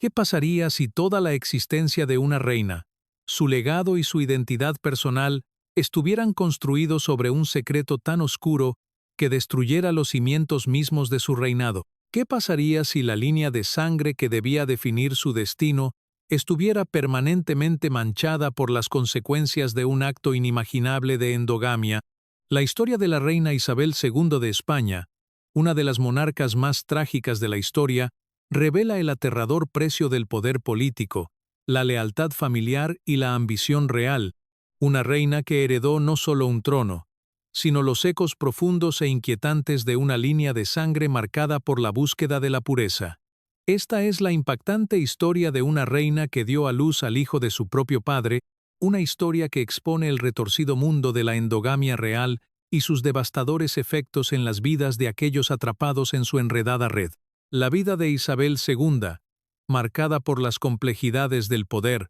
¿Qué pasaría si toda la existencia de una reina, su legado y su identidad personal estuvieran construidos sobre un secreto tan oscuro que destruyera los cimientos mismos de su reinado? ¿Qué pasaría si la línea de sangre que debía definir su destino estuviera permanentemente manchada por las consecuencias de un acto inimaginable de endogamia? La historia de la reina Isabel II de España, una de las monarcas más trágicas de la historia, revela el aterrador precio del poder político, la lealtad familiar y la ambición real. Una reina que heredó no solo un trono, sino los ecos profundos e inquietantes de una línea de sangre marcada por la búsqueda de la pureza. Esta es la impactante historia de una reina que dio a luz al hijo de su propio padre, una historia que expone el retorcido mundo de la endogamia real y sus devastadores efectos en las vidas de aquellos atrapados en su enredada red. La vida de Isabel II, marcada por las complejidades del poder,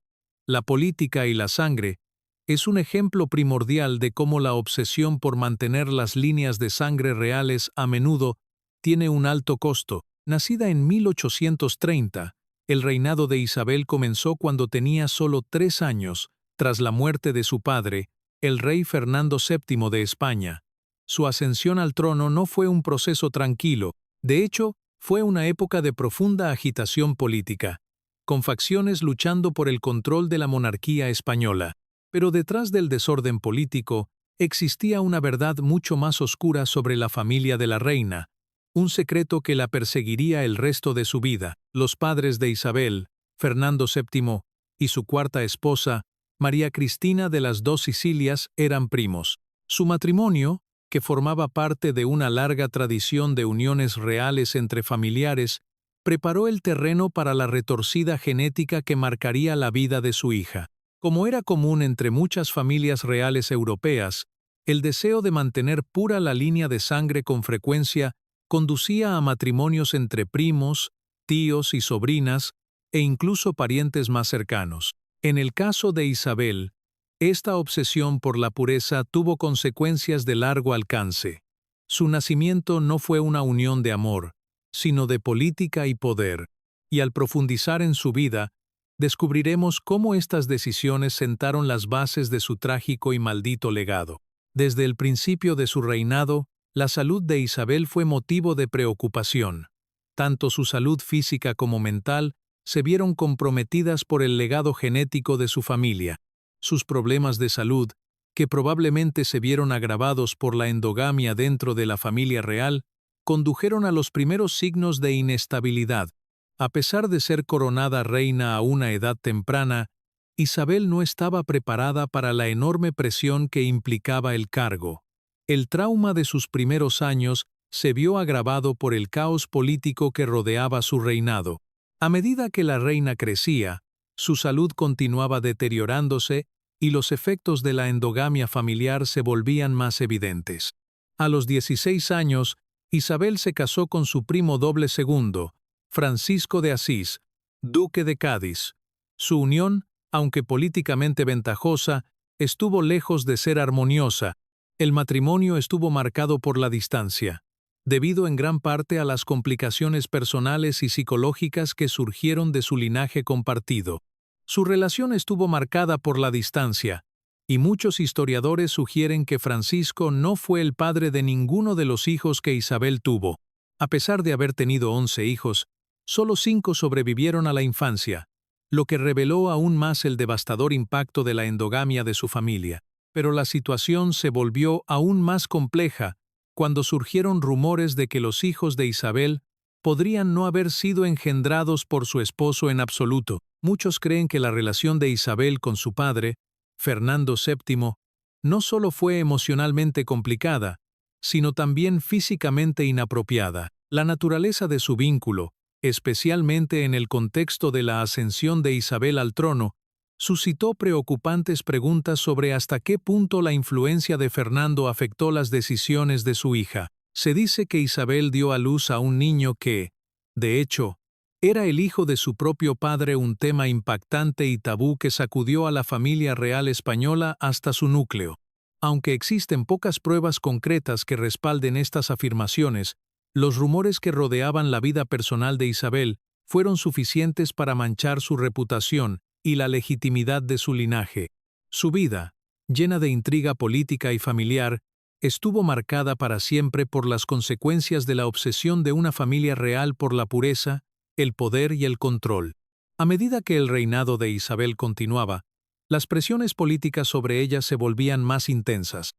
la política y la sangre, es un ejemplo primordial de cómo la obsesión por mantener las líneas de sangre reales a menudo tiene un alto costo. Nacida en 1830, el reinado de Isabel comenzó cuando tenía solo 3 años, tras la muerte de su padre, el rey Fernando VII de España. Su ascensión al trono no fue un proceso tranquilo, de hecho, fue una época de profunda agitación política, con facciones luchando por el control de la monarquía española. Pero detrás del desorden político existía una verdad mucho más oscura sobre la familia de la reina, un secreto que la perseguiría el resto de su vida. Los padres de Isabel, Fernando VII, y su cuarta esposa, María Cristina de las Dos Sicilias, eran primos. Su matrimonio, que formaba parte de una larga tradición de uniones reales entre familiares, preparó el terreno para la retorcida genética que marcaría la vida de su hija. Como era común entre muchas familias reales europeas, el deseo de mantener pura la línea de sangre con frecuencia conducía a matrimonios entre primos, tíos y sobrinas, e incluso parientes más cercanos. En el caso de Isabel, esta obsesión por la pureza tuvo consecuencias de largo alcance. Su nacimiento no fue una unión de amor, sino de política y poder, y al profundizar en su vida, descubriremos cómo estas decisiones sentaron las bases de su trágico y maldito legado. Desde el principio de su reinado, la salud de Isabel fue motivo de preocupación. Tanto su salud física como mental se vieron comprometidas por el legado genético de su familia. Sus problemas de salud, que probablemente se vieron agravados por la endogamia dentro de la familia real, condujeron a los primeros signos de inestabilidad. A pesar de ser coronada reina a una edad temprana, Isabel no estaba preparada para la enorme presión que implicaba el cargo. El trauma de sus primeros años se vio agravado por el caos político que rodeaba su reinado. A medida que la reina crecía, su salud continuaba deteriorándose y los efectos de la endogamia familiar se volvían más evidentes. A los 16 años, Isabel se casó con su primo doble segundo, Francisco de Asís, duque de Cádiz. Su unión, aunque políticamente ventajosa, estuvo lejos de ser armoniosa. El matrimonio estuvo marcado por la distancia, debido en gran parte a las complicaciones personales y psicológicas que surgieron de su linaje compartido. Su relación estuvo marcada por la distancia, y muchos historiadores sugieren que Francisco no fue el padre de ninguno de los hijos que Isabel tuvo. A pesar de haber tenido 11 hijos, solo 5 sobrevivieron a la infancia, lo que reveló aún más el devastador impacto de la endogamia de su familia. Pero la situación se volvió aún más compleja cuando surgieron rumores de que los hijos de Isabel podrían no haber sido engendrados por su esposo en absoluto. Muchos creen que la relación de Isabel con su padre, Fernando VII, no solo fue emocionalmente complicada, sino también físicamente inapropiada. La naturaleza de su vínculo, especialmente en el contexto de la ascensión de Isabel al trono, suscitó preocupantes preguntas sobre hasta qué punto la influencia de Fernando afectó las decisiones de su hija. Se dice que Isabel dio a luz a un niño que, de hecho, era el hijo de su propio padre, un tema impactante y tabú que sacudió a la familia real española hasta su núcleo. Aunque existen pocas pruebas concretas que respalden estas afirmaciones, los rumores que rodeaban la vida personal de Isabel fueron suficientes para manchar su reputación y la legitimidad de su linaje. Su vida, llena de intriga política y familiar, estuvo marcada para siempre por las consecuencias de la obsesión de una familia real por la pureza, el poder y el control. A medida que el reinado de Isabel continuaba, las presiones políticas sobre ella se volvían más intensas.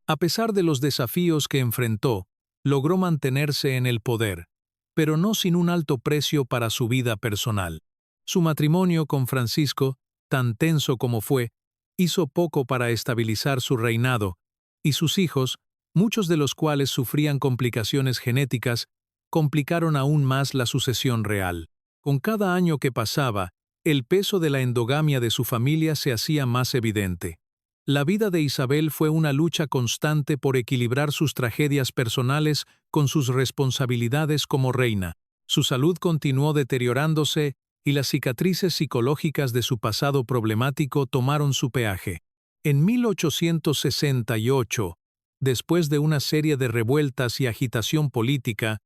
A pesar de los desafíos que enfrentó, logró mantenerse en el poder, pero no sin un alto precio para su vida personal. Su matrimonio con Francisco, tan tenso como fue, hizo poco para estabilizar su reinado, y sus hijos, muchos de los cuales sufrían complicaciones genéticas, complicaron aún más la sucesión real. Con cada año que pasaba, el peso de la endogamia de su familia se hacía más evidente. La vida de Isabel fue una lucha constante por equilibrar sus tragedias personales con sus responsabilidades como reina. Su salud continuó deteriorándose y las cicatrices psicológicas de su pasado problemático tomaron su peaje. En 1868, después de una serie de revueltas y agitación política,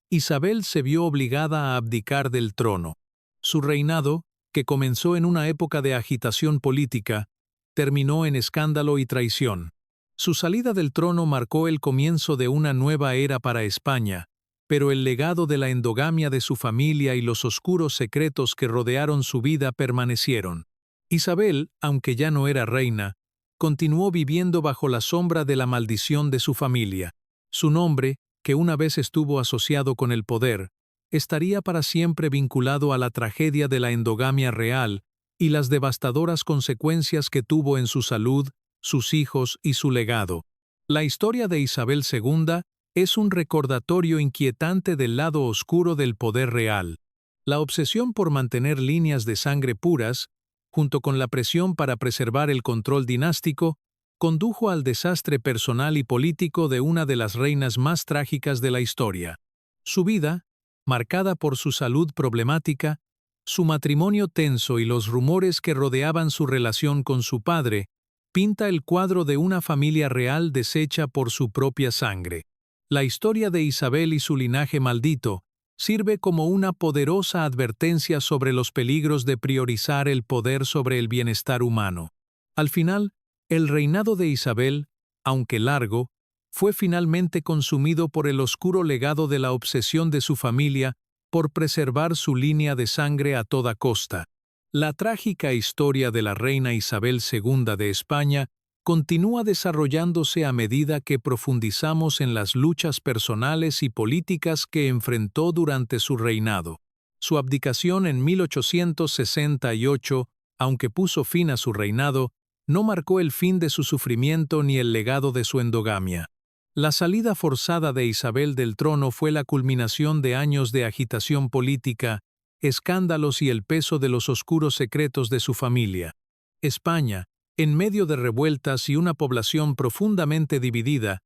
Isabel se vio obligada a abdicar del trono. Su reinado, que comenzó en una época de agitación política, terminó en escándalo y traición. Su salida del trono marcó el comienzo de una nueva era para España, pero el legado de la endogamia de su familia y los oscuros secretos que rodearon su vida permanecieron. Isabel, aunque ya no era reina, continuó viviendo bajo la sombra de la maldición de su familia. Su nombre, que una vez estuvo asociado con el poder, estaría para siempre vinculado a la tragedia de la endogamia real y las devastadoras consecuencias que tuvo en su salud, sus hijos y su legado. La historia de Isabel II es un recordatorio inquietante del lado oscuro del poder real. La obsesión por mantener líneas de sangre puras, junto con la presión para preservar el control dinástico, condujo al desastre personal y político de una de las reinas más trágicas de la historia. Su vida, marcada por su salud problemática, su matrimonio tenso y los rumores que rodeaban su relación con su padre, pinta el cuadro de una familia real deshecha por su propia sangre. La historia de Isabel y su linaje maldito sirve como una poderosa advertencia sobre los peligros de priorizar el poder sobre el bienestar humano. Al final, el reinado de Isabel, aunque largo, fue finalmente consumido por el oscuro legado de la obsesión de su familia por preservar su línea de sangre a toda costa. La trágica historia de la reina Isabel II de España continúa desarrollándose a medida que profundizamos en las luchas personales y políticas que enfrentó durante su reinado. Su abdicación en 1868, aunque puso fin a su reinado, no marcó el fin de su sufrimiento ni el legado de su endogamia. La salida forzada de Isabel del trono fue la culminación de años de agitación política, escándalos y el peso de los oscuros secretos de su familia. España, en medio de revueltas y una población profundamente dividida,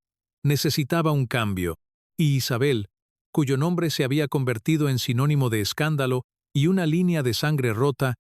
necesitaba un cambio, y Isabel, cuyo nombre se había convertido en sinónimo de escándalo y una línea de sangre rota,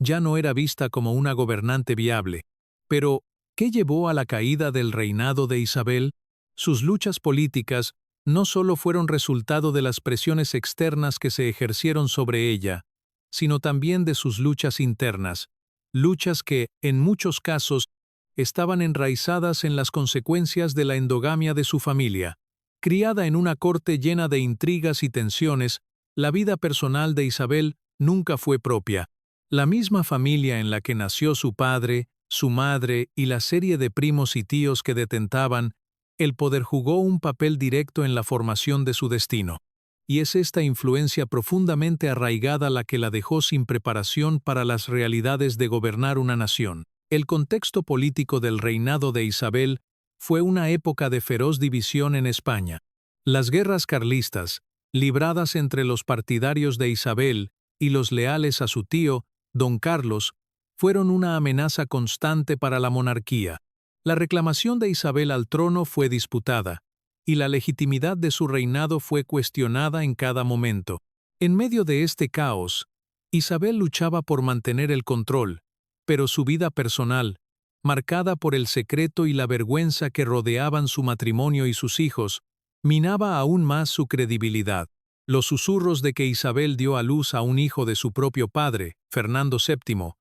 ya no era vista como una gobernante viable. Pero, ¿qué llevó a la caída del reinado de Isabel? Sus luchas políticas no solo fueron resultado de las presiones externas que se ejercieron sobre ella, sino también de sus luchas internas, luchas que, en muchos casos, estaban enraizadas en las consecuencias de la endogamia de su familia. Criada en una corte llena de intrigas y tensiones, la vida personal de Isabel nunca fue propia. La misma familia en la que nació su padre, su madre y la serie de primos y tíos que detentaban el poder jugó un papel directo en la formación de su destino. Y es esta influencia profundamente arraigada la que la dejó sin preparación para las realidades de gobernar una nación. El contexto político del reinado de Isabel fue una época de feroz división en España. Las guerras carlistas, libradas entre los partidarios de Isabel y los leales a su tío, don Carlos, fueron una amenaza constante para la monarquía. La reclamación de Isabel al trono fue disputada, y la legitimidad de su reinado fue cuestionada en cada momento. En medio de este caos, Isabel luchaba por mantener el control, pero su vida personal, marcada por el secreto y la vergüenza que rodeaban su matrimonio y sus hijos, minaba aún más su credibilidad. Los susurros de que Isabel dio a luz a un hijo de su propio padre, Fernando VII,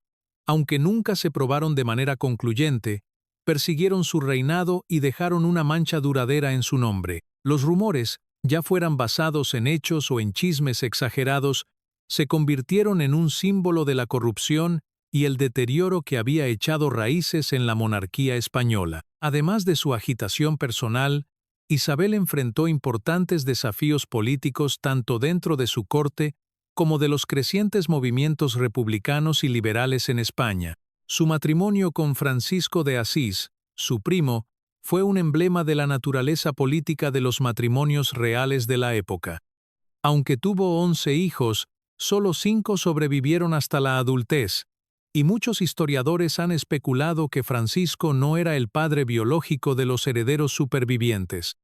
aunque nunca se probaron de manera concluyente, persiguieron su reinado y dejaron una mancha duradera en su nombre. Los rumores, ya fueran basados en hechos o en chismes exagerados, se convirtieron en un símbolo de la corrupción y el deterioro que había echado raíces en la monarquía española. Además de su agitación personal, Isabel enfrentó importantes desafíos políticos tanto dentro de su corte como de los crecientes movimientos republicanos y liberales en España. Su matrimonio con Francisco de Asís, su primo, fue un emblema de la naturaleza política de los matrimonios reales de la época. Aunque tuvo 11 hijos, solo 5 sobrevivieron hasta la adultez, y muchos historiadores han especulado que Francisco no era el padre biológico de los herederos supervivientes.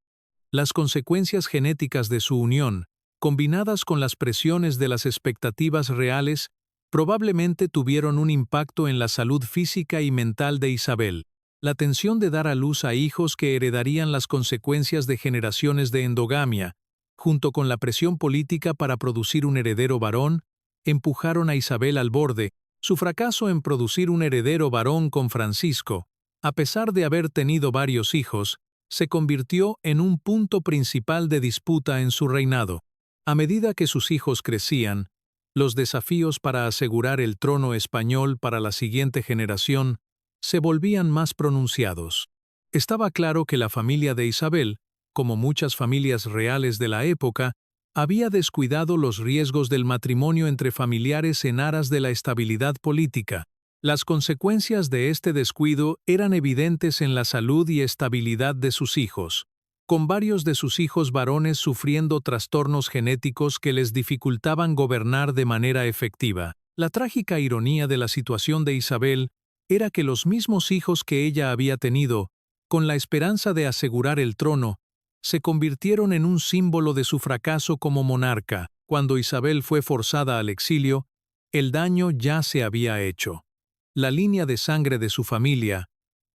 Las consecuencias genéticas de su unión, combinadas con las presiones de las expectativas reales, probablemente tuvieron un impacto en la salud física y mental de Isabel. La tensión de dar a luz a hijos que heredarían las consecuencias de generaciones de endogamia, junto con la presión política para producir un heredero varón, empujaron a Isabel al borde. Su fracaso en producir un heredero varón con Francisco, a pesar de haber tenido varios hijos, se convirtió en un punto principal de disputa en su reinado. A medida que sus hijos crecían, los desafíos para asegurar el trono español para la siguiente generación se volvían más pronunciados. Estaba claro que la familia de Isabel, como muchas familias reales de la época, había descuidado los riesgos del matrimonio entre familiares en aras de la estabilidad política. Las consecuencias de este descuido eran evidentes en la salud y estabilidad de sus hijos, con varios de sus hijos varones sufriendo trastornos genéticos que les dificultaban gobernar de manera efectiva. La trágica ironía de la situación de Isabel era que los mismos hijos que ella había tenido, con la esperanza de asegurar el trono, se convirtieron en un símbolo de su fracaso como monarca. Cuando Isabel fue forzada al exilio, el daño ya se había hecho. La línea de sangre de su familia,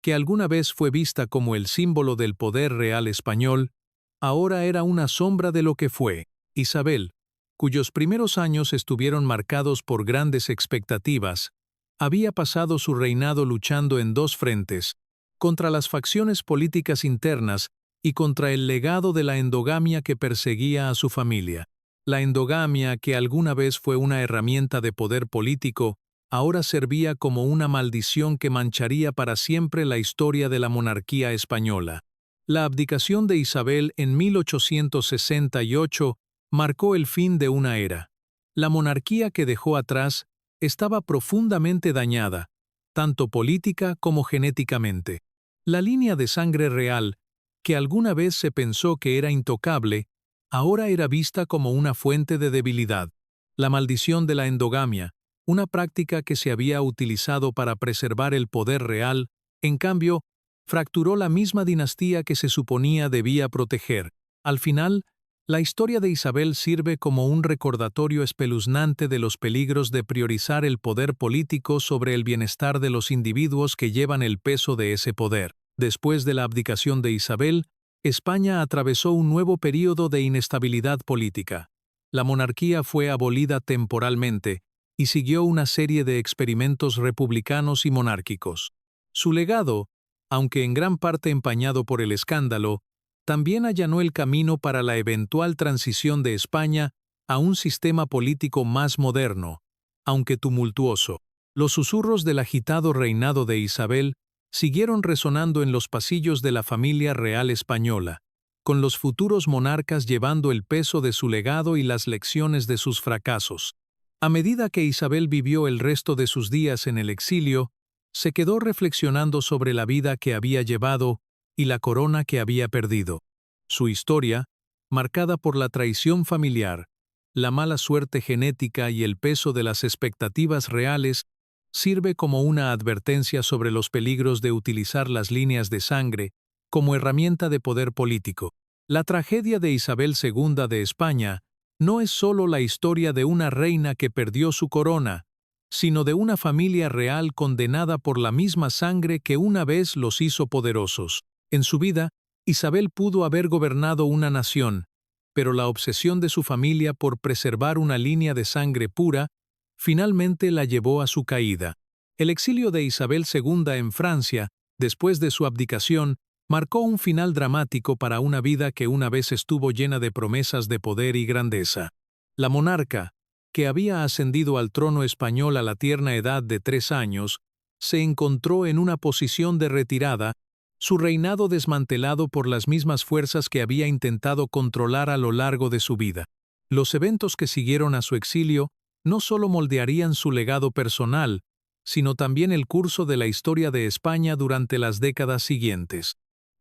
que alguna vez fue vista como el símbolo del poder real español, ahora era una sombra de lo que fue. Isabel, cuyos primeros años estuvieron marcados por grandes expectativas, había pasado su reinado luchando en dos frentes, contra las facciones políticas internas y contra el legado de la endogamia que perseguía a su familia. La endogamia, que alguna vez fue una herramienta de poder político, ahora servía como una maldición que mancharía para siempre la historia de la monarquía española. La abdicación de Isabel en 1868 marcó el fin de una era. La monarquía que dejó atrás estaba profundamente dañada, tanto política como genéticamente. La línea de sangre real, que alguna vez se pensó que era intocable, ahora era vista como una fuente de debilidad. La maldición de la endogamia, una práctica que se había utilizado para preservar el poder real, en cambio, fracturó la misma dinastía que se suponía debía proteger. Al final, la historia de Isabel sirve como un recordatorio espeluznante de los peligros de priorizar el poder político sobre el bienestar de los individuos que llevan el peso de ese poder. Después de la abdicación de Isabel, España atravesó un nuevo período de inestabilidad política. La monarquía fue abolida temporalmente y siguió una serie de experimentos republicanos y monárquicos. Su legado, aunque en gran parte empañado por el escándalo, también allanó el camino para la eventual transición de España a un sistema político más moderno, aunque tumultuoso. Los susurros del agitado reinado de Isabel siguieron resonando en los pasillos de la familia real española, con los futuros monarcas llevando el peso de su legado y las lecciones de sus fracasos. A medida que Isabel vivió el resto de sus días en el exilio, se quedó reflexionando sobre la vida que había llevado y la corona que había perdido. Su historia, marcada por la traición familiar, la mala suerte genética y el peso de las expectativas reales, sirve como una advertencia sobre los peligros de utilizar las líneas de sangre como herramienta de poder político. La tragedia de Isabel II de España no es solo la historia de una reina que perdió su corona, sino de una familia real condenada por la misma sangre que una vez los hizo poderosos. En su vida, Isabel pudo haber gobernado una nación, pero la obsesión de su familia por preservar una línea de sangre pura finalmente la llevó a su caída. El exilio de Isabel II en Francia, después de su abdicación, marcó un final dramático para una vida que una vez estuvo llena de promesas de poder y grandeza. La monarca, que había ascendido al trono español a la tierna edad de 3 años, se encontró en una posición de retirada, su reinado desmantelado por las mismas fuerzas que había intentado controlar a lo largo de su vida. Los eventos que siguieron a su exilio no solo moldearían su legado personal, sino también el curso de la historia de España durante las décadas siguientes.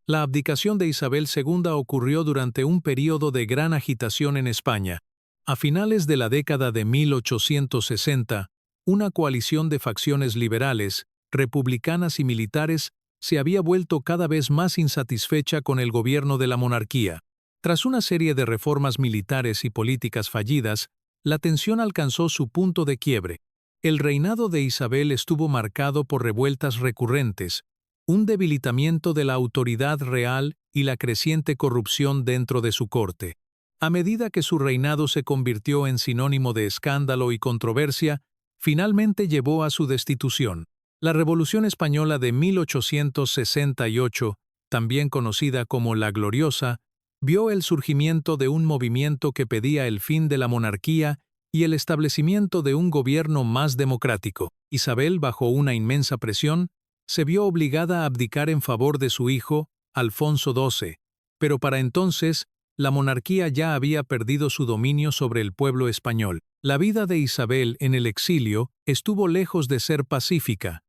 La abdicación de Isabel II ocurrió durante un período de gran agitación en España. A finales de la década de 1860, una coalición de facciones liberales, republicanas y militares se había vuelto cada vez más insatisfecha con el gobierno de la monarquía. Tras una serie de reformas militares y políticas fallidas, la tensión alcanzó su punto de quiebre. El reinado de Isabel estuvo marcado por revueltas recurrentes, un debilitamiento de la autoridad real y la creciente corrupción dentro de su corte. A medida que su reinado se convirtió en sinónimo de escándalo y controversia, finalmente llevó a su destitución. La Revolución Española de 1868, también conocida como la Gloriosa, vio el surgimiento de un movimiento que pedía el fin de la monarquía y el establecimiento de un gobierno más democrático. Isabel, bajo una inmensa presión, se vio obligada a abdicar en favor de su hijo, Alfonso XII, pero para entonces, la monarquía ya había perdido su dominio sobre el pueblo español. La vida de Isabel en el exilio estuvo lejos de ser pacífica.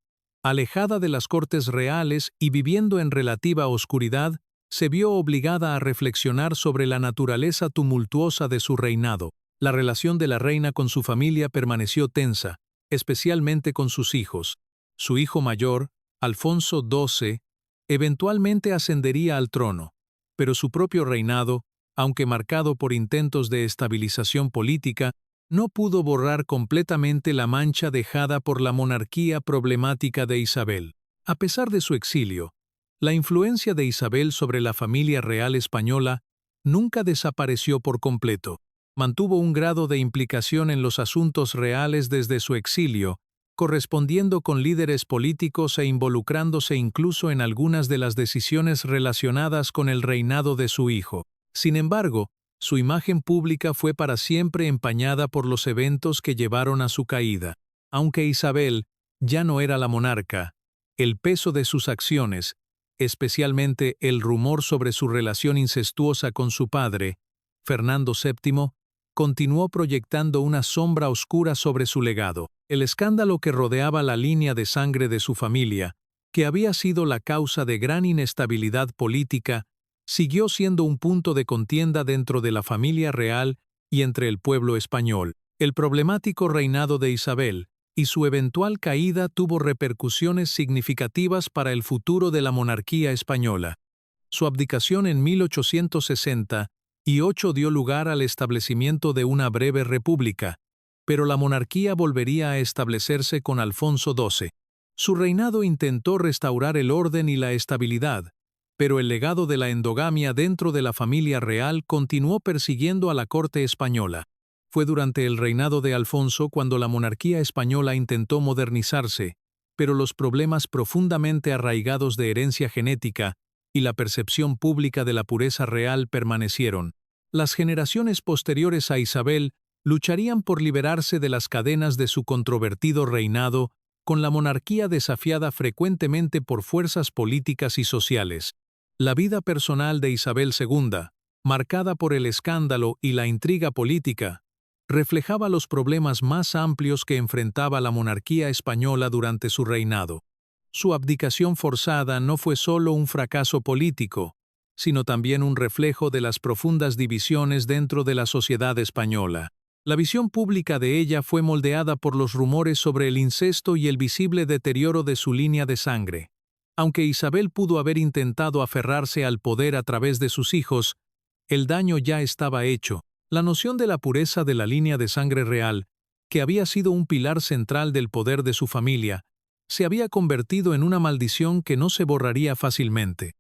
Alejada de las cortes reales y viviendo en relativa oscuridad, se vio obligada a reflexionar sobre la naturaleza tumultuosa de su reinado. La relación de la reina con su familia permaneció tensa, especialmente con sus hijos. Su hijo mayor, Alfonso XII, eventualmente ascendería al trono, pero su propio reinado, aunque marcado por intentos de estabilización política, no pudo borrar completamente la mancha dejada por la monarquía problemática de Isabel. A pesar de su exilio, la influencia de Isabel sobre la familia real española nunca desapareció por completo. Mantuvo un grado de implicación en los asuntos reales desde su exilio, correspondiendo con líderes políticos e involucrándose incluso en algunas de las decisiones relacionadas con el reinado de su hijo. Sin embargo, su imagen pública fue para siempre empañada por los eventos que llevaron a su caída. Aunque Isabel ya no era la monarca, el peso de sus acciones, especialmente el rumor sobre su relación incestuosa con su padre, Fernando VII, continuó proyectando una sombra oscura sobre su legado. El escándalo que rodeaba la línea de sangre de su familia, que había sido la causa de gran inestabilidad política, siguió siendo un punto de contienda dentro de la familia real y entre el pueblo español. El problemático reinado de Isabel y su eventual caída tuvo repercusiones significativas para el futuro de la monarquía española. Su abdicación en 1868 dio lugar al establecimiento de una breve república, pero la monarquía volvería a establecerse con Alfonso XII. Su reinado intentó restaurar el orden y la estabilidad, pero el legado de la endogamia dentro de la familia real continuó persiguiendo a la corte española. Fue durante el reinado de Alfonso cuando la monarquía española intentó modernizarse, pero los problemas profundamente arraigados de herencia genética y la percepción pública de la pureza real permanecieron. Las generaciones posteriores a Isabel lucharían por liberarse de las cadenas de su controvertido reinado, con la monarquía desafiada frecuentemente por fuerzas políticas y sociales. La vida personal de Isabel II, marcada por el escándalo y la intriga política, reflejaba los problemas más amplios que enfrentaba la monarquía española durante su reinado. Su abdicación forzada no fue solo un fracaso político, sino también un reflejo de las profundas divisiones dentro de la sociedad española. La visión pública de ella fue moldeada por los rumores sobre el incesto y el visible deterioro de su línea de sangre. Aunque Isabel pudo haber intentado aferrarse al poder a través de sus hijos, el daño ya estaba hecho. La noción de la pureza de la línea de sangre real, que había sido un pilar central del poder de su familia, se había convertido en una maldición que no se borraría fácilmente.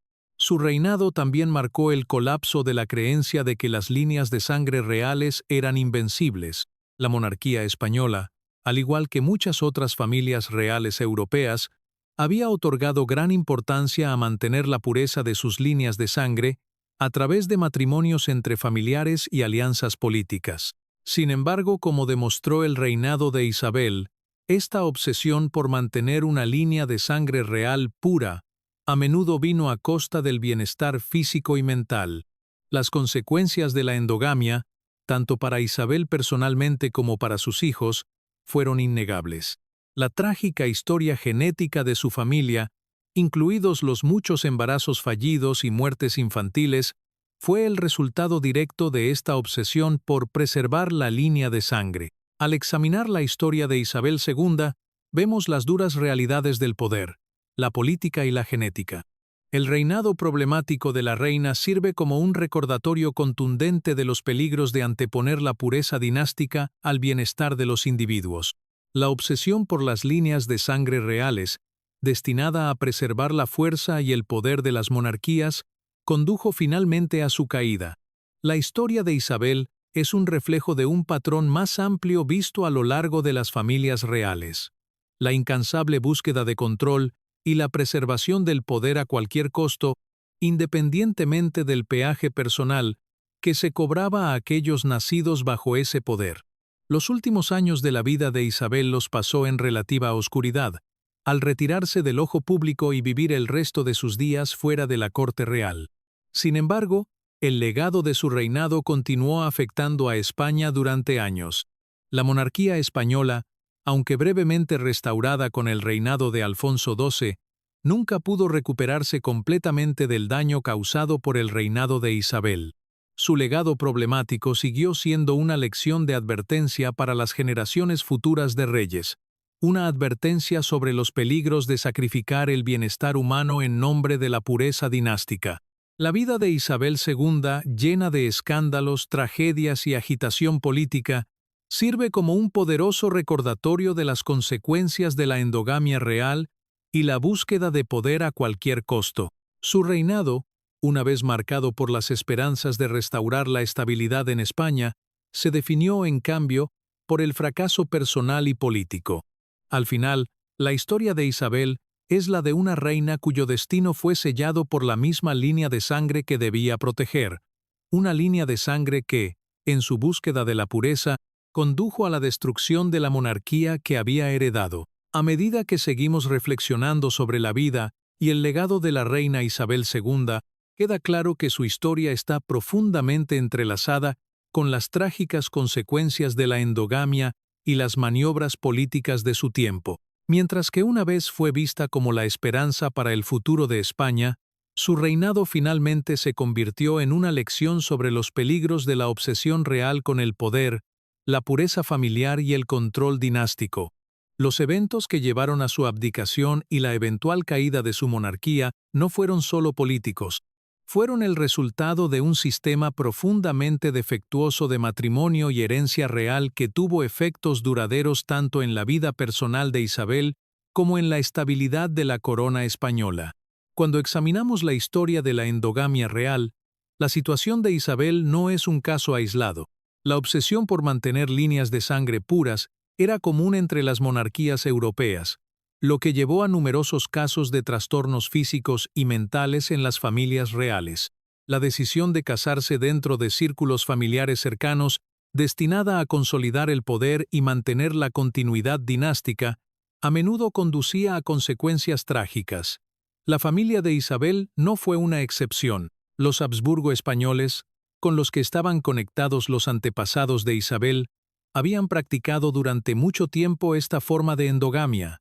Su reinado también marcó el colapso de la creencia de que las líneas de sangre reales eran invencibles. La monarquía española, al igual que muchas otras familias reales europeas, había otorgado gran importancia a mantener la pureza de sus líneas de sangre a través de matrimonios entre familiares y alianzas políticas. Sin embargo, como demostró el reinado de Isabel, esta obsesión por mantener una línea de sangre real pura a menudo vino a costa del bienestar físico y mental. Las consecuencias de la endogamia, tanto para Isabel personalmente como para sus hijos, fueron innegables. La trágica historia genética de su familia, incluidos los muchos embarazos fallidos y muertes infantiles, fue el resultado directo de esta obsesión por preservar la línea de sangre. Al examinar la historia de Isabel II, vemos las duras realidades del poder, la política y la genética. El reinado problemático de la reina sirve como un recordatorio contundente de los peligros de anteponer la pureza dinástica al bienestar de los individuos. La obsesión por las líneas de sangre reales, destinada a preservar la fuerza y el poder de las monarquías, condujo finalmente a su caída. La historia de Isabel es un reflejo de un patrón más amplio visto a lo largo de las familias reales. La incansable búsqueda de control y la preservación del poder a cualquier costo, independientemente del peaje personal que se cobraba a aquellos nacidos bajo ese poder. Los últimos años de la vida de Isabel los pasó en relativa oscuridad, al retirarse del ojo público y vivir el resto de sus días fuera de la corte real. Sin embargo, el legado de su reinado continuó afectando a España durante años. La monarquía española, aunque brevemente restaurada con el reinado de Alfonso XII, nunca pudo recuperarse completamente del daño causado por el reinado de Isabel. Su legado problemático siguió siendo una lección de advertencia para las generaciones futuras de reyes, una advertencia sobre los peligros de sacrificar el bienestar humano en nombre de la pureza dinástica. La vida de Isabel II, llena de escándalos, tragedias y agitación política, sirve como un poderoso recordatorio de las consecuencias de la endogamia real y la búsqueda de poder a cualquier costo. Su reinado, una vez marcado por las esperanzas de restaurar la estabilidad en España, se definió, en cambio, por el fracaso personal y político. Al final, la historia de Isabel es la de una reina cuyo destino fue sellado por la misma línea de sangre que debía proteger, una línea de sangre que, en su búsqueda de la pureza, condujo a la destrucción de la monarquía que había heredado. A medida que seguimos reflexionando sobre la vida y el legado de la reina Isabel II, queda claro que su historia está profundamente entrelazada con las trágicas consecuencias de la endogamia y las maniobras políticas de su tiempo. Mientras que una vez fue vista como la esperanza para el futuro de España, su reinado finalmente se convirtió en una lección sobre los peligros de la obsesión real con el poder, la pureza familiar y el control dinástico. Los eventos que llevaron a su abdicación y la eventual caída de su monarquía no fueron solo políticos, fueron el resultado de un sistema profundamente defectuoso de matrimonio y herencia real que tuvo efectos duraderos tanto en la vida personal de Isabel como en la estabilidad de la corona española. Cuando examinamos la historia de la endogamia real, la situación de Isabel no es un caso aislado. La obsesión por mantener líneas de sangre puras era común entre las monarquías europeas, lo que llevó a numerosos casos de trastornos físicos y mentales en las familias reales. La decisión de casarse dentro de círculos familiares cercanos, destinada a consolidar el poder y mantener la continuidad dinástica, a menudo conducía a consecuencias trágicas. La familia de Isabel no fue una excepción. Los Habsburgo españoles, con los que estaban conectados los antepasados de Isabel, habían practicado durante mucho tiempo esta forma de endogamia,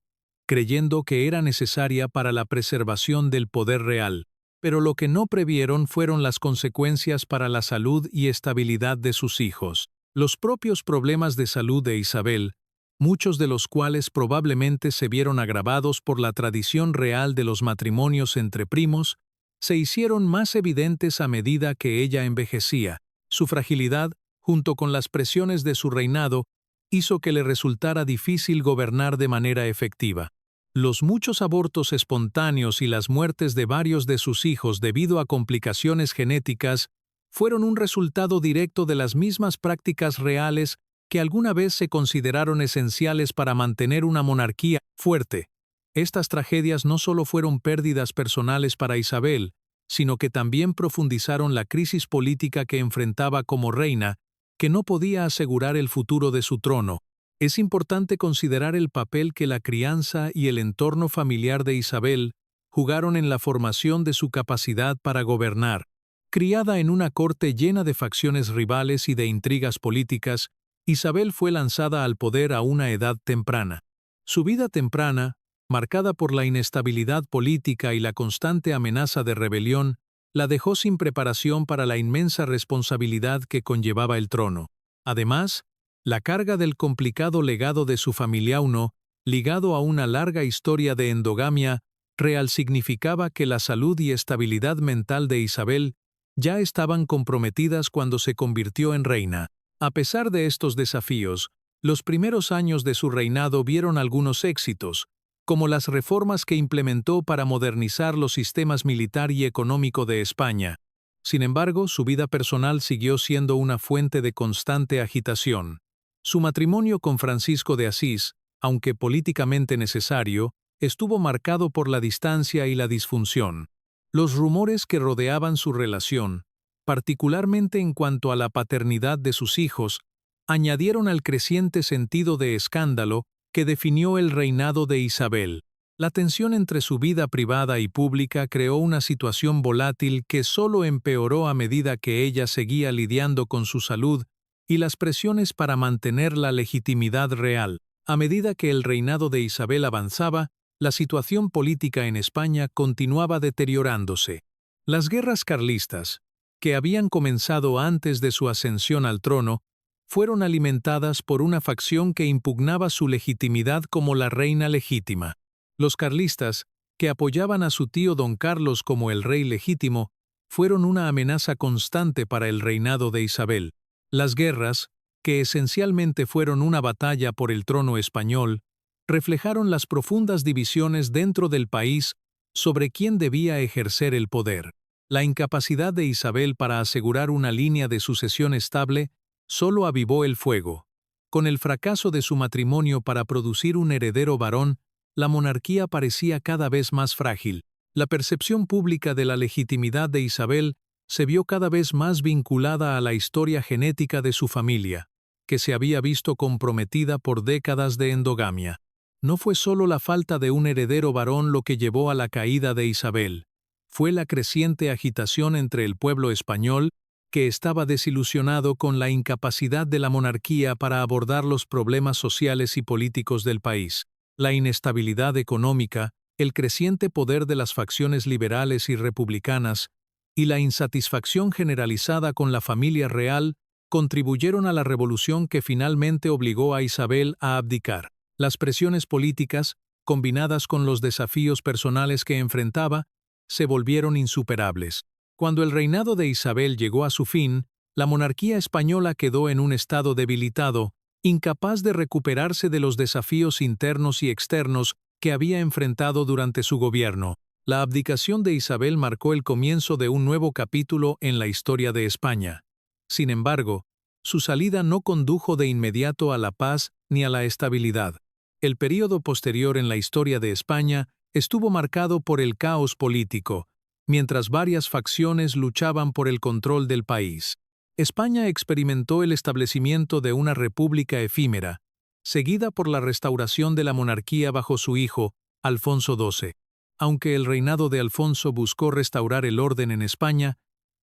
creyendo que era necesaria para la preservación del poder real, pero lo que no previeron fueron las consecuencias para la salud y estabilidad de sus hijos. Los propios problemas de salud de Isabel, muchos de los cuales probablemente se vieron agravados por la tradición real de los matrimonios entre primos, se hicieron más evidentes a medida que ella envejecía. Su fragilidad, junto con las presiones de su reinado, hizo que le resultara difícil gobernar de manera efectiva. Los muchos abortos espontáneos y las muertes de varios de sus hijos debido a complicaciones genéticas fueron un resultado directo de las mismas prácticas reales que alguna vez se consideraron esenciales para mantener una monarquía fuerte. Estas tragedias no solo fueron pérdidas personales para Isabel, sino que también profundizaron la crisis política que enfrentaba como reina, que no podía asegurar el futuro de su trono. Es importante considerar el papel que la crianza y el entorno familiar de Isabel jugaron en la formación de su capacidad para gobernar. Criada en una corte llena de facciones rivales y de intrigas políticas, Isabel fue lanzada al poder a una edad temprana. Su vida temprana, marcada por la inestabilidad política y la constante amenaza de rebelión, la dejó sin preparación para la inmensa responsabilidad que conllevaba el trono. Además, la carga del complicado legado de su familia I, ligado a una larga historia de endogamia real, significaba que la salud y estabilidad mental de Isabel ya estaban comprometidas cuando se convirtió en reina. A pesar de estos desafíos, los primeros años de su reinado vieron algunos éxitos, como las reformas que implementó para modernizar los sistemas militar y económico de España. Sin embargo, su vida personal siguió siendo una fuente de constante agitación. Su matrimonio con Francisco de Asís, aunque políticamente necesario, estuvo marcado por la distancia y la disfunción. Los rumores que rodeaban su relación, particularmente en cuanto a la paternidad de sus hijos, añadieron al creciente sentido de escándalo que definió el reinado de Isabel. La tensión entre su vida privada y pública creó una situación volátil que solo empeoró a medida que ella seguía lidiando con su salud y las presiones para mantener la legitimidad real. A medida que el reinado de Isabel avanzaba, la situación política en España continuaba deteriorándose. Las guerras carlistas, que habían comenzado antes de su ascensión al trono, fueron alimentadas por una facción que impugnaba su legitimidad como la reina legítima. Los carlistas, que apoyaban a su tío don Carlos como el rey legítimo, fueron una amenaza constante para el reinado de Isabel. Las guerras, que esencialmente fueron una batalla por el trono español, reflejaron las profundas divisiones dentro del país sobre quién debía ejercer el poder. La incapacidad de Isabel para asegurar una línea de sucesión estable solo avivó el fuego. Con el fracaso de su matrimonio para producir un heredero varón, la monarquía parecía cada vez más frágil. La percepción pública de la legitimidad de Isabel se vio cada vez más vinculada a la historia genética de su familia, que se había visto comprometida por décadas de endogamia. No fue solo la falta de un heredero varón lo que llevó a la caída de Isabel. Fue la creciente agitación entre el pueblo español, que estaba desilusionado con la incapacidad de la monarquía para abordar los problemas sociales y políticos del país. La inestabilidad económica, el creciente poder de las facciones liberales y republicanas, y la insatisfacción generalizada con la familia real contribuyeron a la revolución que finalmente obligó a Isabel a abdicar. Las presiones políticas, combinadas con los desafíos personales que enfrentaba, se volvieron insuperables. Cuando el reinado de Isabel llegó a su fin, la monarquía española quedó en un estado debilitado, incapaz de recuperarse de los desafíos internos y externos que había enfrentado durante su gobierno. La abdicación de Isabel marcó el comienzo de un nuevo capítulo en la historia de España. Sin embargo, su salida no condujo de inmediato a la paz ni a la estabilidad. El período posterior en la historia de España estuvo marcado por el caos político, mientras varias facciones luchaban por el control del país. España experimentó el establecimiento de una república efímera, seguida por la restauración de la monarquía bajo su hijo, Alfonso XII. Aunque el reinado de Alfonso buscó restaurar el orden en España,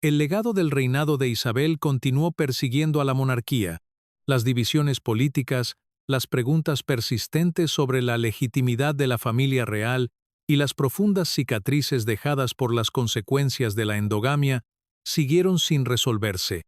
el legado del reinado de Isabel continuó persiguiendo a la monarquía. Las divisiones políticas, las preguntas persistentes sobre la legitimidad de la familia real y las profundas cicatrices dejadas por las consecuencias de la endogamia siguieron sin resolverse.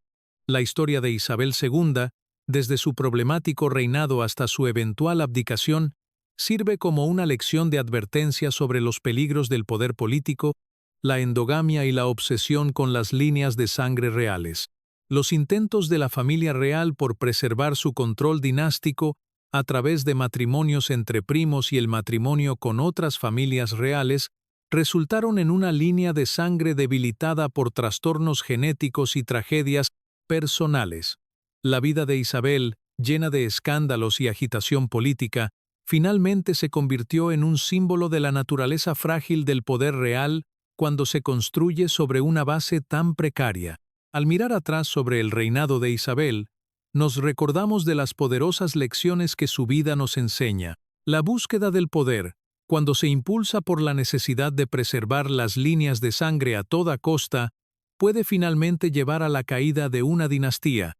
La historia de Isabel II, desde su problemático reinado hasta su eventual abdicación, sirve como una lección de advertencia sobre los peligros del poder político, la endogamia y la obsesión con las líneas de sangre reales. Los intentos de la familia real por preservar su control dinástico a través de matrimonios entre primos y el matrimonio con otras familias reales, resultaron en una línea de sangre debilitada por trastornos genéticos y tragedias personales. La vida de Isabel, llena de escándalos y agitación política, finalmente se convirtió en un símbolo de la naturaleza frágil del poder real cuando se construye sobre una base tan precaria. Al mirar atrás sobre el reinado de Isabel, nos recordamos de las poderosas lecciones que su vida nos enseña. La búsqueda del poder, cuando se impulsa por la necesidad de preservar las líneas de sangre a toda costa, puede finalmente llevar a la caída de una dinastía.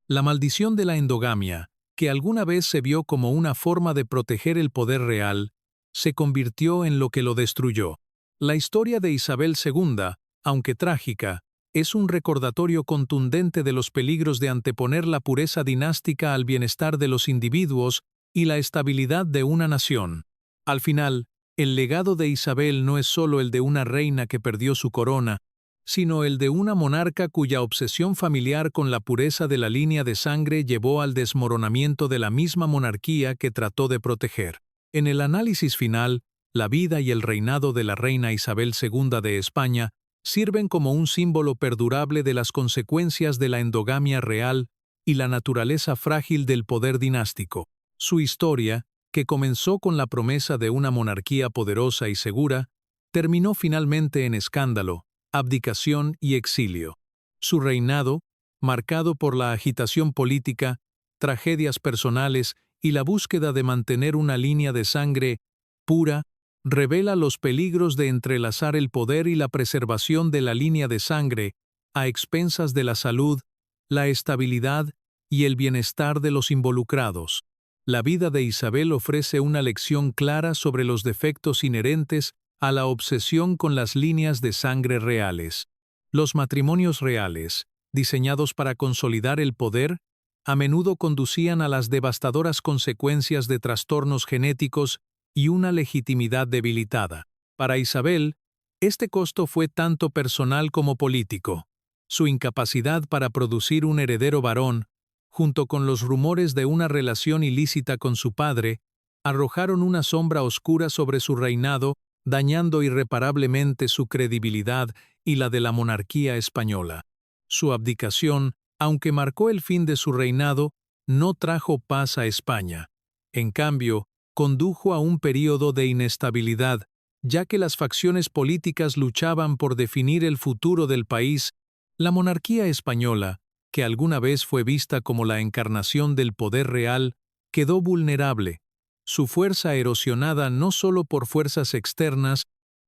La maldición de la endogamia, que alguna vez se vio como una forma de proteger el poder real, se convirtió en lo que lo destruyó. La historia de Isabel II, aunque trágica, es un recordatorio contundente de los peligros de anteponer la pureza dinástica al bienestar de los individuos y la estabilidad de una nación. Al final, el legado de Isabel no es solo el de una reina que perdió su corona, sino el de una monarca cuya obsesión familiar con la pureza de la línea de sangre llevó al desmoronamiento de la misma monarquía que trató de proteger. En el análisis final, la vida y el reinado de la reina Isabel II de España sirven como un símbolo perdurable de las consecuencias de la endogamia real y la naturaleza frágil del poder dinástico. Su historia, que comenzó con la promesa de una monarquía poderosa y segura, terminó finalmente en escándalo, abdicación y exilio. Su reinado, marcado por la agitación política, tragedias personales y la búsqueda de mantener una línea de sangre pura, revela los peligros de entrelazar el poder y la preservación de la línea de sangre a expensas de la salud, la estabilidad y el bienestar de los involucrados. La vida de Isabel ofrece una lección clara sobre los defectos inherentes a la obsesión con las líneas de sangre reales. Los matrimonios reales, diseñados para consolidar el poder, a menudo conducían a las devastadoras consecuencias de trastornos genéticos y una legitimidad debilitada. Para Isabel, este costo fue tanto personal como político. Su incapacidad para producir un heredero varón, junto con los rumores de una relación ilícita con su padre, arrojaron una sombra oscura sobre su reinado, dañando irreparablemente su credibilidad y la de la monarquía española. Su abdicación, aunque marcó el fin de su reinado, no trajo paz a España. En cambio, condujo a un período de inestabilidad, ya que las facciones políticas luchaban por definir el futuro del país. La monarquía española, que alguna vez fue vista como la encarnación del poder real, quedó vulnerable, su fuerza erosionada no solo por fuerzas externas,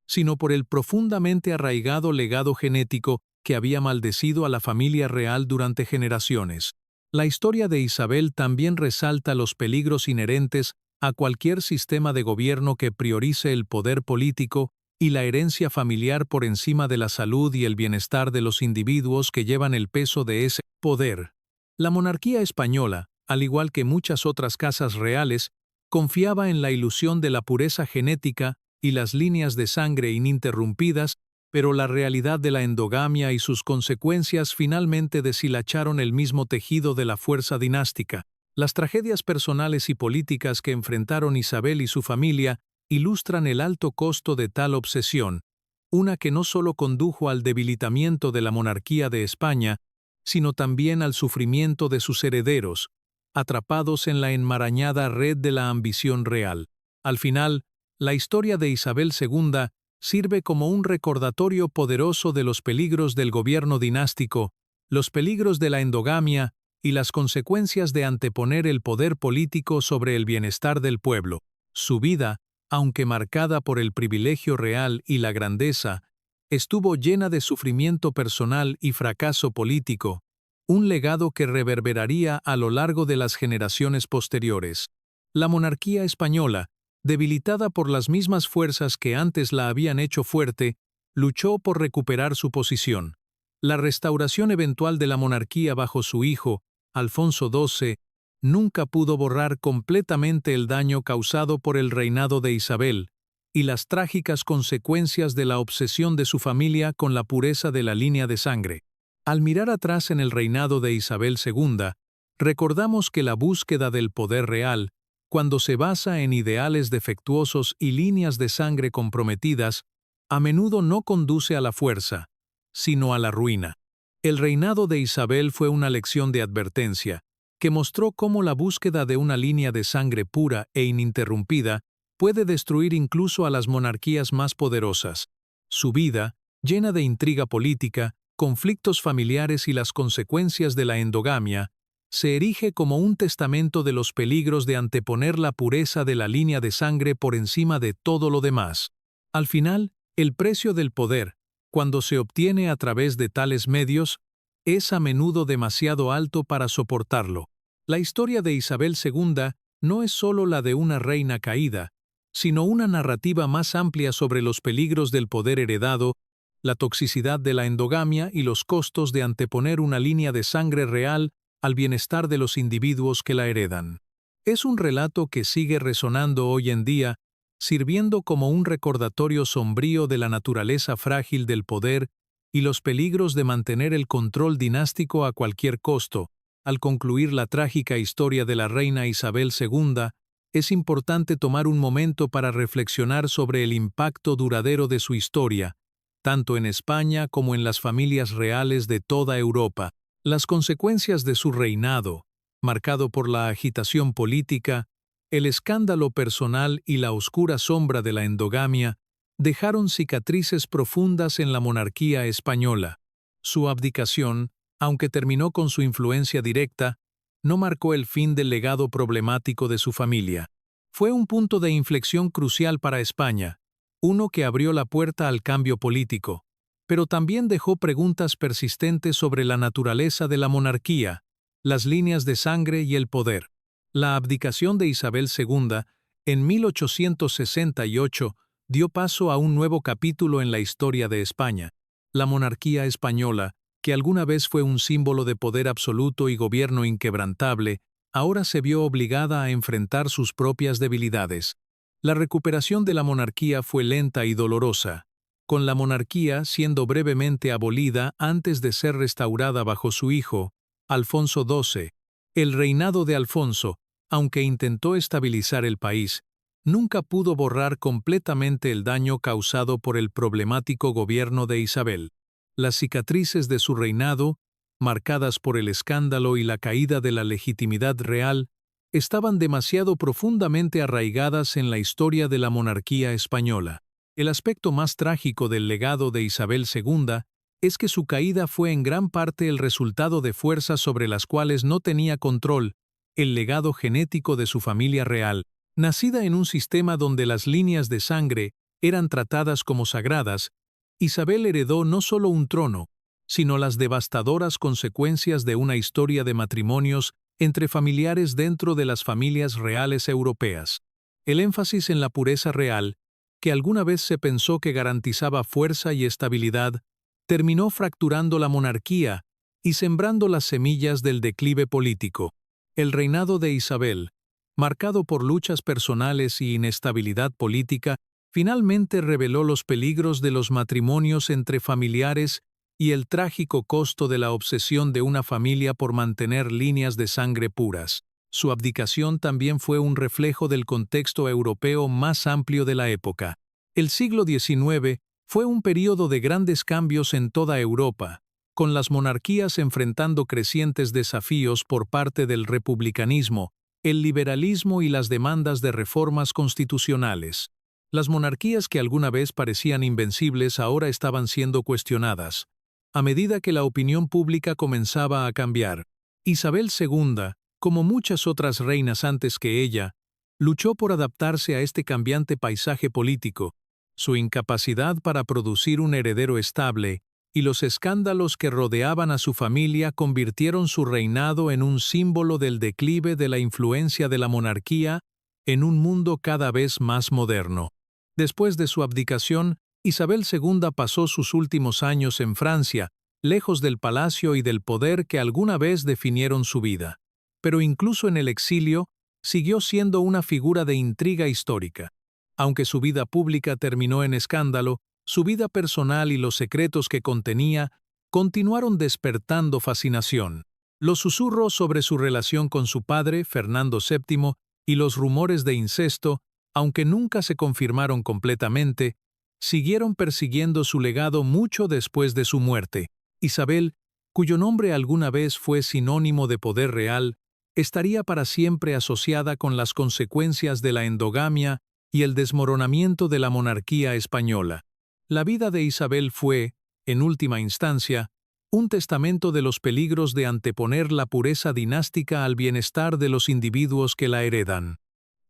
sino por el profundamente arraigado legado genético que había maldecido a la familia real durante generaciones. La historia de Isabel también resalta los peligros inherentes a cualquier sistema de gobierno que priorice el poder político y la herencia familiar por encima de la salud y el bienestar de los individuos que llevan el peso de ese poder. La monarquía española, al igual que muchas otras casas reales, confiaba en la ilusión de la pureza genética y las líneas de sangre ininterrumpidas, pero la realidad de la endogamia y sus consecuencias finalmente deshilacharon el mismo tejido de la fuerza dinástica. Las tragedias personales y políticas que enfrentaron Isabel y su familia ilustran el alto costo de tal obsesión, una que no solo condujo al debilitamiento de la monarquía de España, sino también al sufrimiento de sus herederos, atrapados en la enmarañada red de la ambición real. Al final, la historia de Isabel II sirve como un recordatorio poderoso de los peligros del gobierno dinástico, los peligros de la endogamia y las consecuencias de anteponer el poder político sobre el bienestar del pueblo. Su vida, aunque marcada por el privilegio real y la grandeza, estuvo llena de sufrimiento personal y fracaso político, un legado que reverberaría a lo largo de las generaciones posteriores. La monarquía española, debilitada por las mismas fuerzas que antes la habían hecho fuerte, luchó por recuperar su posición. La restauración eventual de la monarquía bajo su hijo, Alfonso XII, nunca pudo borrar completamente el daño causado por el reinado de Isabel y las trágicas consecuencias de la obsesión de su familia con la pureza de la línea de sangre. Al mirar atrás en el reinado de Isabel II, recordamos que la búsqueda del poder real, cuando se basa en ideales defectuosos y líneas de sangre comprometidas, a menudo no conduce a la fuerza, sino a la ruina. El reinado de Isabel fue una lección de advertencia, que mostró cómo la búsqueda de una línea de sangre pura e ininterrumpida puede destruir incluso a las monarquías más poderosas. Su vida, llena de intriga política, conflictos familiares y las consecuencias de la endogamia, se erige como un testamento de los peligros de anteponer la pureza de la línea de sangre por encima de todo lo demás. Al final, el precio del poder, cuando se obtiene a través de tales medios, es a menudo demasiado alto para soportarlo. La historia de Isabel II no es solo la de una reina caída, sino una narrativa más amplia sobre los peligros del poder heredado, la toxicidad de la endogamia y los costos de anteponer una línea de sangre real al bienestar de los individuos que la heredan. Es un relato que sigue resonando hoy en día, sirviendo como un recordatorio sombrío de la naturaleza frágil del poder y los peligros de mantener el control dinástico a cualquier costo. Al concluir la trágica historia de la reina Isabel II, es importante tomar un momento para reflexionar sobre el impacto duradero de su historia, tanto en España como en las familias reales de toda Europa. Las consecuencias de su reinado, marcado por la agitación política, el escándalo personal y la oscura sombra de la endogamia, dejaron cicatrices profundas en la monarquía española. Su abdicación, aunque terminó con su influencia directa, no marcó el fin del legado problemático de su familia. Fue un punto de inflexión crucial para España, uno que abrió la puerta al cambio político, pero también dejó preguntas persistentes sobre la naturaleza de la monarquía, las líneas de sangre y el poder. La abdicación de Isabel II, en 1868, dio paso a un nuevo capítulo en la historia de España. La monarquía española, que alguna vez fue un símbolo de poder absoluto y gobierno inquebrantable, ahora se vio obligada a enfrentar sus propias debilidades. La recuperación de la monarquía fue lenta y dolorosa, con la monarquía siendo brevemente abolida antes de ser restaurada bajo su hijo, Alfonso XII. El reinado de Alfonso, aunque intentó estabilizar el país, nunca pudo borrar completamente el daño causado por el problemático gobierno de Isabel. Las cicatrices de su reinado, marcadas por el escándalo y la caída de la legitimidad real, estaban demasiado profundamente arraigadas en la historia de la monarquía española. El aspecto más trágico del legado de Isabel II es que su caída fue en gran parte el resultado de fuerzas sobre las cuales no tenía control, el legado genético de su familia real. Nacida en un sistema donde las líneas de sangre eran tratadas como sagradas, Isabel heredó no solo un trono, sino las devastadoras consecuencias de una historia de matrimonios entre familiares dentro de las familias reales europeas. El énfasis en la pureza real, que alguna vez se pensó que garantizaba fuerza y estabilidad, terminó fracturando la monarquía y sembrando las semillas del declive político. El reinado de Isabel, marcado por luchas personales y inestabilidad política, finalmente reveló los peligros de los matrimonios entre familiares y el trágico costo de la obsesión de una familia por mantener líneas de sangre puras. Su abdicación también fue un reflejo del contexto europeo más amplio de la época. El siglo XIX fue un período de grandes cambios en toda Europa, con las monarquías enfrentando crecientes desafíos por parte del republicanismo, el liberalismo y las demandas de reformas constitucionales. Las monarquías que alguna vez parecían invencibles ahora estaban siendo cuestionadas. A medida que la opinión pública comenzaba a cambiar, Isabel II, como muchas otras reinas antes que ella, luchó por adaptarse a este cambiante paisaje político. Su incapacidad para producir un heredero estable y los escándalos que rodeaban a su familia convirtieron su reinado en un símbolo del declive de la influencia de la monarquía en un mundo cada vez más moderno. Después de su abdicación, Isabel II pasó sus últimos años en Francia, lejos del palacio y del poder que alguna vez definieron su vida. Pero incluso en el exilio, siguió siendo una figura de intriga histórica. Aunque su vida pública terminó en escándalo, su vida personal y los secretos que contenía continuaron despertando fascinación. Los susurros sobre su relación con su padre, Fernando VII, y los rumores de incesto, aunque nunca se confirmaron completamente, siguieron persiguiendo su legado mucho después de su muerte. Isabel, cuyo nombre alguna vez fue sinónimo de poder real, estaría para siempre asociada con las consecuencias de la endogamia y el desmoronamiento de la monarquía española. La vida de Isabel fue, en última instancia, un testamento de los peligros de anteponer la pureza dinástica al bienestar de los individuos que la heredan.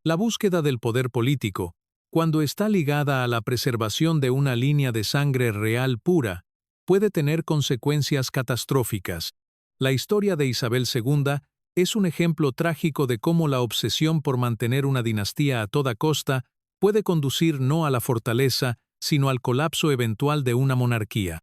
La búsqueda del poder político, cuando está ligada a la preservación de una línea de sangre real pura, puede tener consecuencias catastróficas. La historia de Isabel II es un ejemplo trágico de cómo la obsesión por mantener una dinastía a toda costa puede conducir no a la fortaleza, sino al colapso eventual de una monarquía.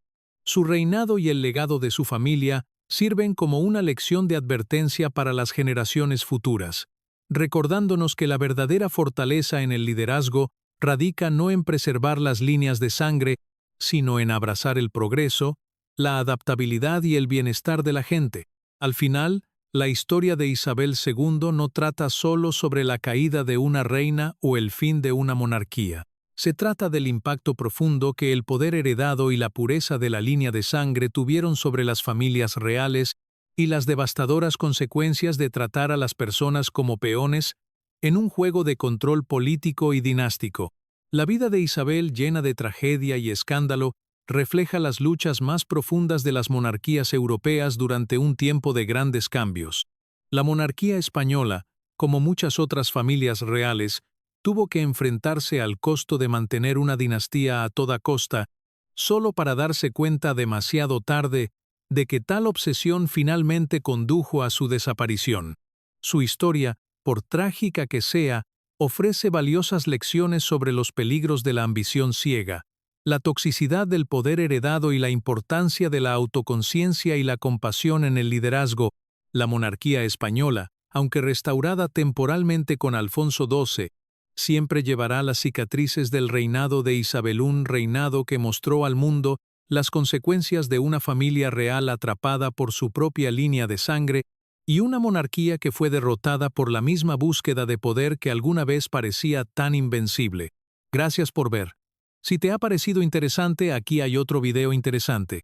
Su reinado y el legado de su familia sirven como una lección de advertencia para las generaciones futuras, recordándonos que la verdadera fortaleza en el liderazgo radica no en preservar las líneas de sangre, sino en abrazar el progreso, la adaptabilidad y el bienestar de la gente. Al final, la historia de Isabel II no trata solo sobre la caída de una reina o el fin de una monarquía. Se trata del impacto profundo que el poder heredado y la pureza de la línea de sangre tuvieron sobre las familias reales y las devastadoras consecuencias de tratar a las personas como peones en un juego de control político y dinástico. La vida de Isabel, llena de tragedia y escándalo, refleja las luchas más profundas de las monarquías europeas durante un tiempo de grandes cambios. La monarquía española, como muchas otras familias reales, tuvo que enfrentarse al costo de mantener una dinastía a toda costa, solo para darse cuenta demasiado tarde de que tal obsesión finalmente condujo a su desaparición. Su historia, por trágica que sea, ofrece valiosas lecciones sobre los peligros de la ambición ciega, la toxicidad del poder heredado y la importancia de la autoconciencia y la compasión en el liderazgo. La monarquía española, aunque restaurada temporalmente con Alfonso XII, siempre llevará las cicatrices del reinado de Isabel, un reinado que mostró al mundo las consecuencias de una familia real atrapada por su propia línea de sangre y una monarquía que fue derrotada por la misma búsqueda de poder que alguna vez parecía tan invencible. Gracias por ver. Si te ha parecido interesante, aquí hay otro video interesante.